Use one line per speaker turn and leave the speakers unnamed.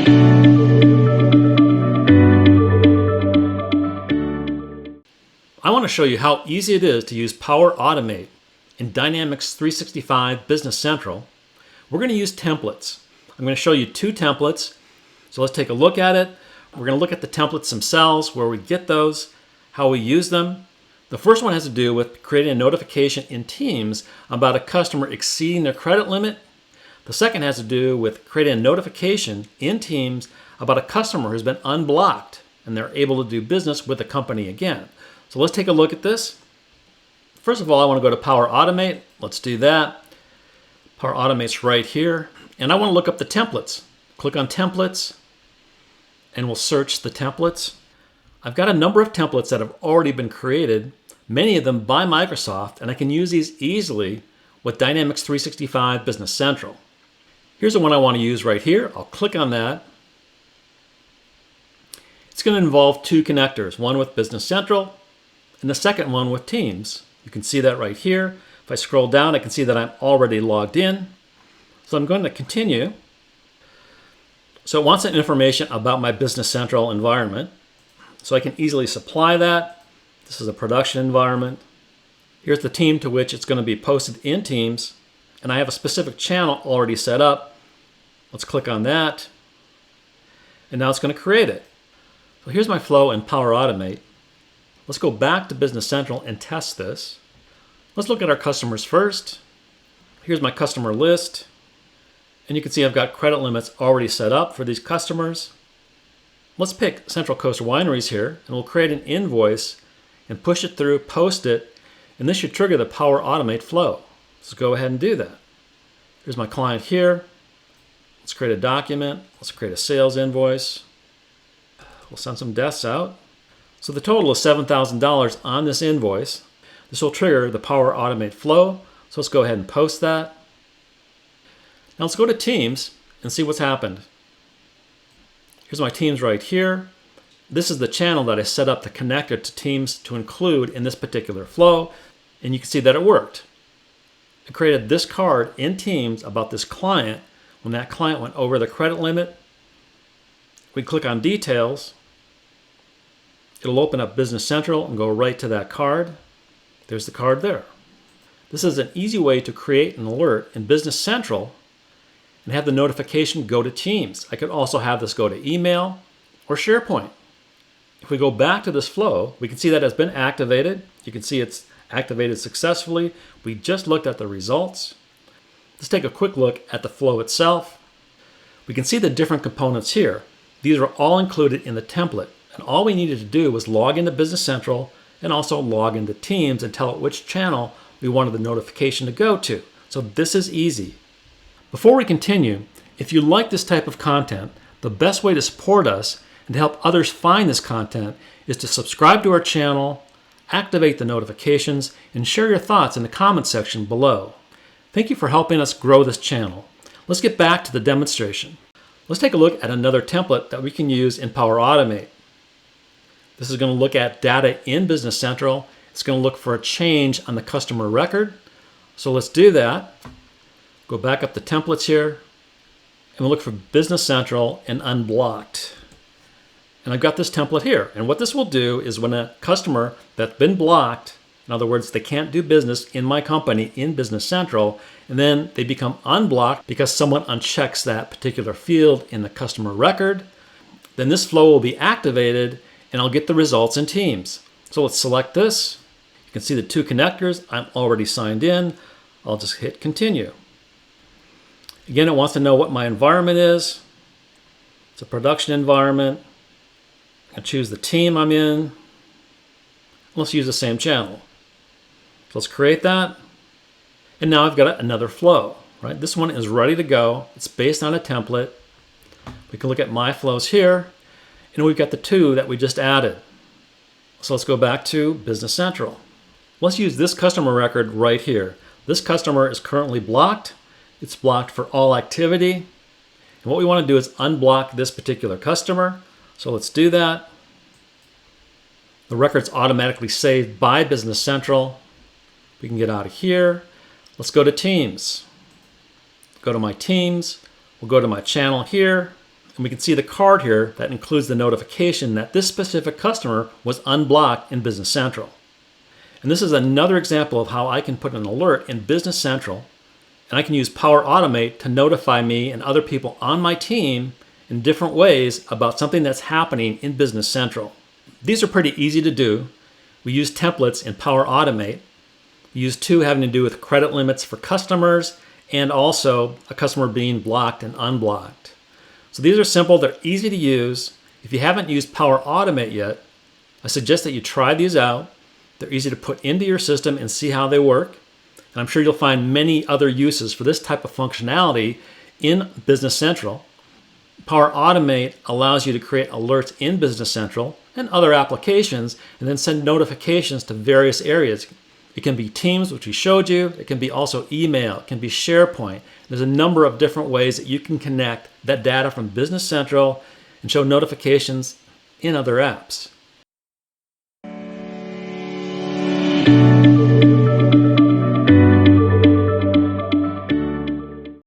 I want to show you how easy it is to use Power Automate in Dynamics 365 Business Central. We're going to use templates. I'm going to show you two templates. So let's take a look at it. We're going to look at the templates themselves, where we get those, how we use them. The first one has to do with creating a notification in Teams about a customer exceeding their credit limit. The second has to do with creating a notification in Teams about a customer who's been unblocked and they're able to do business with the company again. So let's take a look at this. First of all, I want to go to Power Automate. Let's do that. Power Automate's right here. And I want to look up the templates. Click on Templates, and we'll search the templates. I've got a number of templates that have already been created, many of them by Microsoft, and I can use these easily with Dynamics 365 Business Central. Here's the one I want to use right here. I'll click on that. It's going to involve two connectors, one with Business Central and the second one with Teams. You can see that right here. If I scroll down, I can see that I'm already logged in. So I'm going to continue. So it wants some information about my Business Central environment. So I can easily supply that. This is a production environment. Here's the team to which it's going to be posted in Teams. And I have a specific channel already set up. Let's click on that. And now it's going to create it. So here's my flow in Power Automate. Let's go back to Business Central and test this. Let's look at our customers first. Here's my customer list. And you can see I've got credit limits already set up for these customers. Let's pick Central Coast Wineries here, and we'll create an invoice and push it through, post it, and this should trigger the Power Automate flow. Let's go ahead and do that. Here's my client here. Let's create a document. Let's create a sales invoice. We'll send some deaths out. So the total is $7,000 on this invoice. This will trigger the Power Automate flow. So let's go ahead and post that. Now let's go to Teams and see what's happened. Here's my Teams right here. This is the channel that I set up to connect it to Teams to include in this particular flow. And you can see that it worked. I created this card in Teams about this client. When that client went over the credit limit, we click on Details. It'll open up Business Central and go right to that card. There's the card there. This is an easy way to create an alert in Business Central and have the notification go to Teams. I could also have this go to email or SharePoint. If we go back to this flow, we can see that it's been activated. You can see it's activated successfully. We just looked at the results. Let's take a quick look at the flow itself. We can see the different components here. These are all included in the template. And all we needed to do was log into Business Central and also log into Teams and tell it which channel we wanted the notification to go to. So this is easy. Before we continue, if you like this type of content, the best way to support us and to help others find this content is to subscribe to our channel, activate the notifications, and share your thoughts in the comment section below. Thank you for helping us grow this channel. Let's get back to the demonstration. Let's take a look at another template that we can use in Power Automate. This is going to look at data in Business Central. It's going to look for a change on the customer record. So let's do that. Go back up the templates here, and we'll look for Business Central and Unblocked. And I've got this template here. And what this will do is when a customer that's been blocked, in other words, they can't do business in my company in Business Central, and then they become unblocked because someone unchecks that particular field in the customer record, then this flow will be activated and I'll get the results in Teams. So let's select this. You can see the two connectors. I'm already signed in. I'll just hit continue. Again, it wants to know what my environment is. It's a production environment. I choose the team I'm in. Let's use the same channel. So let's create that. And now I've got another flow, right? This one is ready to go. It's based on a template. We can look at my flows here. And we've got the two that we just added. So let's go back to Business Central. Let's use this customer record right here. This customer is currently blocked. It's blocked for all activity. And what we want to do is unblock this particular customer. So let's do that. The record's automatically saved by Business Central. We can get out of here. Let's go to Teams. Go to my Teams. We'll go to my channel here. and we can see the card here that includes the notification that this specific customer was unblocked in Business Central. And this is another example of how I can put an alert in Business Central, and I can use Power Automate to notify me and other people on my team in different ways about something that's happening in Business Central. These are pretty easy to do. We use templates in Power Automate. We use two having to do with credit limits for customers and also a customer being blocked and unblocked. So these are simple, they're easy to use. If you haven't used Power Automate yet, I suggest that you try these out. They're easy to put into your system and see how they work. And I'm sure you'll find many other uses for this type of functionality in Business Central. Power Automate allows you to create alerts in Business Central and other applications and then send notifications to various areas. It can be Teams, which we showed you. It can be also email. It can be SharePoint. There's a number of different ways that you can connect that data from Business Central and show notifications in other apps.